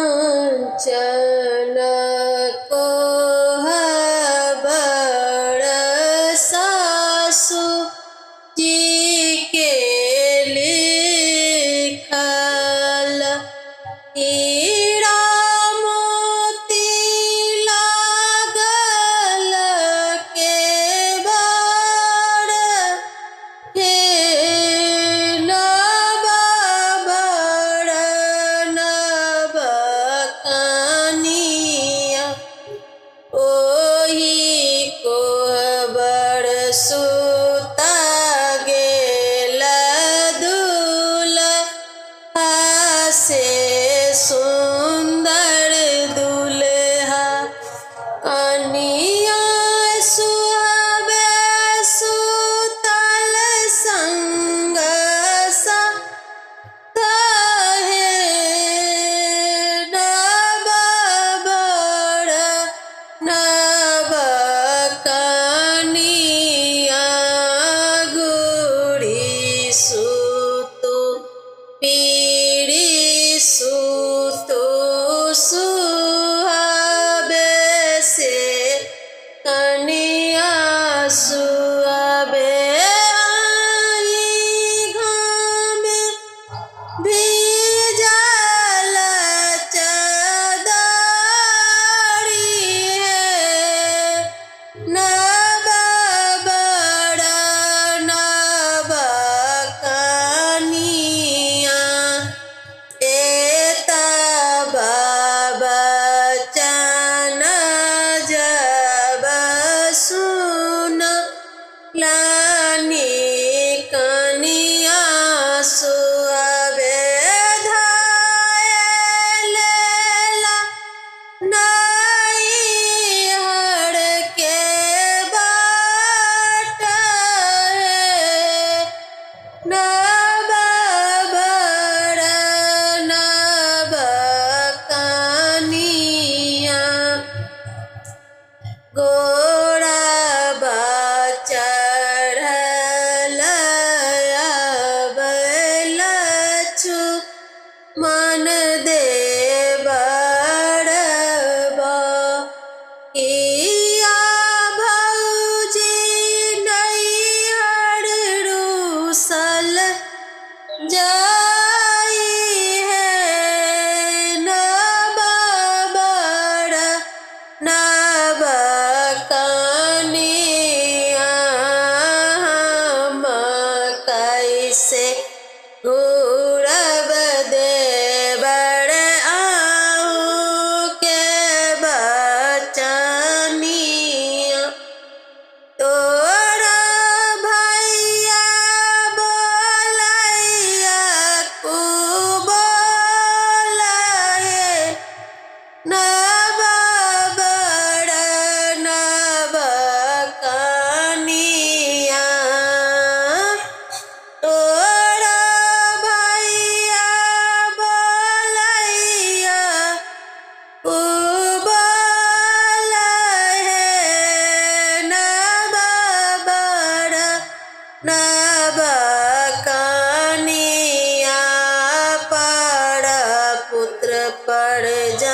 कांचन कोहबर सासु जी के लिखल हीरा मोती लागल केवाड़ हे नव बड़ नव कनिया ओही कोहबर सुता गेल दुल्हा से सुंदर दुल्हा कनिया सुहावे सुतल संग साहे नव बड़ नव कनिया गुड़ी सुतु पीड़ी सुतु सुहावे से कनिया सुहावे आई घामे भीजल चदरी है नव बड़ नव कनिया एतब बचन जब सुनलनि कनिया सुहावे धाय लेला नैहर के बाट है नव बड़ नव कनिया गोड़बा चढ़ल अबैल मन देवरबा किया भौजी नैहर रूसल जाई है नव बड़ नव कनिया हम कैसे घूरब देवर आहू के बचनिया तोरा भैया बोलैया कु बोलहे नव बड़ नव कनिया तोरा भैया बोलैया कु बोलहे नव बड़ नव कनिया पर पुत्र पर जा